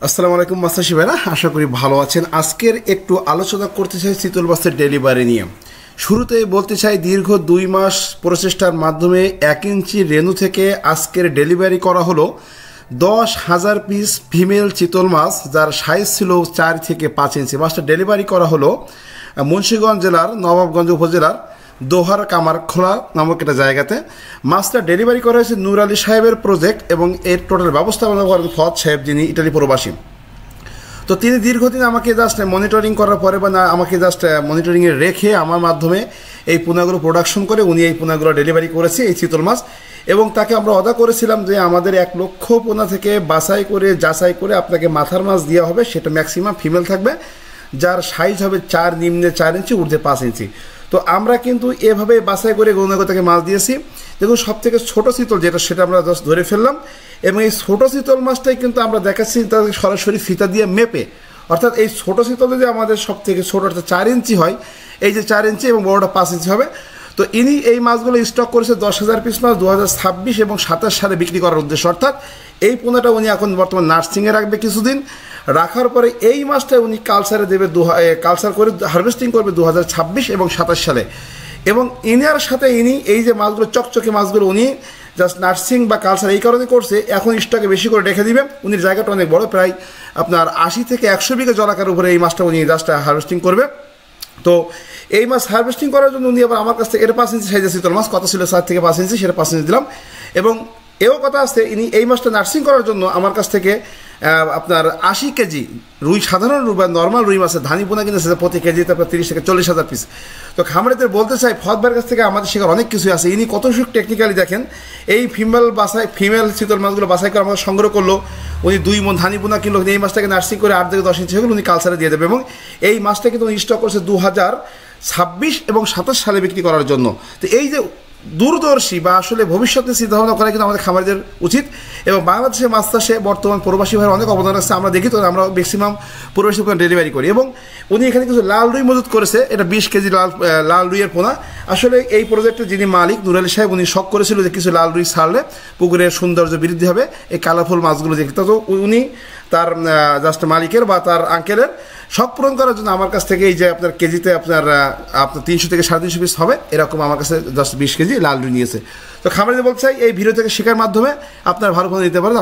আসসালামু আলাইকুম মাস্টারশি ভাইরা, আশা করি ভালো আছেন। আজকের একটু আলোচনা করতে চাই চিতল মাছের ডেলিভারি নিয়ে। শুরুতেই বলতে চাই, দীর্ঘ 2 মাস প্রচেষ্টার মাধ্যমে 1 ইঞ্চি রেণু থেকে আজকের ডেলিভারি করা হলো 10,000 পিস ফিমেল চিতল মাছ, যার সাইজ ছিল 4 থেকে 5 ইঞ্চি। মাছটা ডেলিভারি করা হলো মুন্সিগঞ্জ জেলার নবাবগঞ্জ উপজেলার দোহার কামারখোলা নামক একটা জায়গাতে। মাছটা ডেলিভারি করা হয়েছে নূর আলী সাহেবের প্রজেক্ট, এবং এর টোটাল ব্যবস্থাপনা করেন ফদ সাহেব, যিনি ইটালি প্রবাসী। তো তিনি দীর্ঘদিন আমাকে জাস্ট মনিটরিং করার পরে বা না আমাকে জাস্ট মনিটরিংয়ে রেখে আমার মাধ্যমে এই পোনাগুলো প্রোডাকশন করে উনি এই পোনাগুলো ডেলিভারি করেছে, এই চিতল মাছ। এবং তাকে আমরা অর্ডার করেছিলাম যে আমাদের 1 লক্ষ পোনা থেকে যাচাই করে আপনাকে মাথার মাছ দেওয়া হবে, সেটা ম্যাক্সিমাম ফিমেল থাকবে, যার সাইজ হবে 4 নিম্নে 4 ইঞ্চি, ঊর্ধ্বে 5 ইঞ্চি। তো আমরা কিন্তু এভাবে বাছাই করে গৌনাগতাকে মাছ দিয়েছি। দেখুন, সব থেকে ছোটো চিতল যেটা, সেটা আমরা জাস্ট ধরে ফেললাম, এবং এই ছোটো চিতল মাছটাই কিন্তু আমরা দেখাচ্ছি তাদের সরাসরি ফিতা দিয়ে মেপে। অর্থাৎ এই ছোটো চিতল যদি আমাদের সব থেকে ছোটো অর্থাৎ 4 ইঞ্চি হয়, এই যে 4 ইঞ্চি এবং বড়োটা 5 ইঞ্চি হবে। তো ইনি এই মাছগুলো স্টক করেছে 10,000 পিস মাছ 2026 এবং 27 সালে বিক্রি করার উদ্দেশ্য। অর্থাৎ এই পোনাটা উনি এখন বর্তমান নার্সিংয়ে রাখবে কিছুদিন, রাখার পরে এই মাছটা উনি কালচারে দেবে, কালচার করে হারভেস্টিং করবে 2026 এবং 27 সালে। এবং ইনার সাথে ইনি এই যে মাছগুলো, চকচকে মাছগুলো উনি জাস্ট নার্সিং বা কালচার এই কারণে করছে, এখন স্টকে বেশি করে রেখে দিবে। উনি জায়গাটা অনেক বড়, প্রায় আপনার 80 থেকে 100 বিঘা জলাকার উপরে এই মাছটা উনি জাস্ট হারভেস্টিং করবে। তো এই মাছ হারভেস্টিং করার জন্য উনি আবার আমার কাছ থেকে, এটা 5 ইঞ্চি সাইজের চিতল মাছ, কত ছিল 4 থেকে 5 ইঞ্চি, সেটা 5 ইঞ্চি দিলাম। এবং এও কথা আছে, ইনি এই মাছটা নার্সিং করার জন্য আমার কাছ থেকে আপনার 80 কেজি রুই, সাধারণ রুই বা নর্মাল রুই মাছের ধানি পোনা কিনেছে প্রতি কেজিতে আপনার 30 থেকে 40,000 পিস। তো খামারিদের বলতে চাই, ফদ ভাইয়ের কাছ থেকে আমাদের শেখার অনেক কিছু আছে। ইনি কত সুখ টেকনিক্যালি দেখেন, এই ফিমেল চিতল মাছগুলো বাছাই করে আমাদের সংগ্রহ করলো। উনি 2 মণ ধানি পোনা কিনলো, এই মাছটাকে নার্সিং করে 8 থেকে 10 ইঞ্চি হয়ে উনি কালচারে দিয়ে দেবে। এবং এই মাছটা কিন্তু উনি স্টক করছে 2026 এবং 27 সালে বিক্রি করার জন্য। তো এই যে দূরদর্শী বা আসলে ভবিষ্যতে চিন্তাভাবনা করা কিন্তু আমাদের খামারিদের উচিত। এবং বাংলাদেশের মাছ চাষে বর্তমান প্রবাসী ভাইয়ের অনেক অবদান আছে, আমরা দেখি। তো আমরা ম্যাক্সিমাম প্রবাসী ডেলিভারি করি। এবং উনি এখানে কিছু লাল রুই মজুত করেছে, এটা 20 কেজি লাল রুইয়ের পোনা। আসলে এই প্রজেক্টের যিনি মালিক নূর আলী সাহেব, উনি শখ করেছিল যে কিছু লাল রুই ছাড়লে পুকুরের সৌন্দর্য বৃদ্ধি হবে, এই কালারফুল মাছগুলো দেখতে। তো উনি তার জাস্ট মালিকের বা তার আঙ্কেলের শখ পূরণ করার জন্য আমার কাছ থেকে এই যে আপনার কেজিতে আপনার 300 থেকে 350 পিস হবে এরকম আমার কাছে জাস্ট 20 কেজি লাল রুই নিয়েছে। তো খামারিদের বলতে চাই, এই ভিডিও থেকে শেখার মাধ্যমে আপনার ভালো ফোন নিতে পারেন।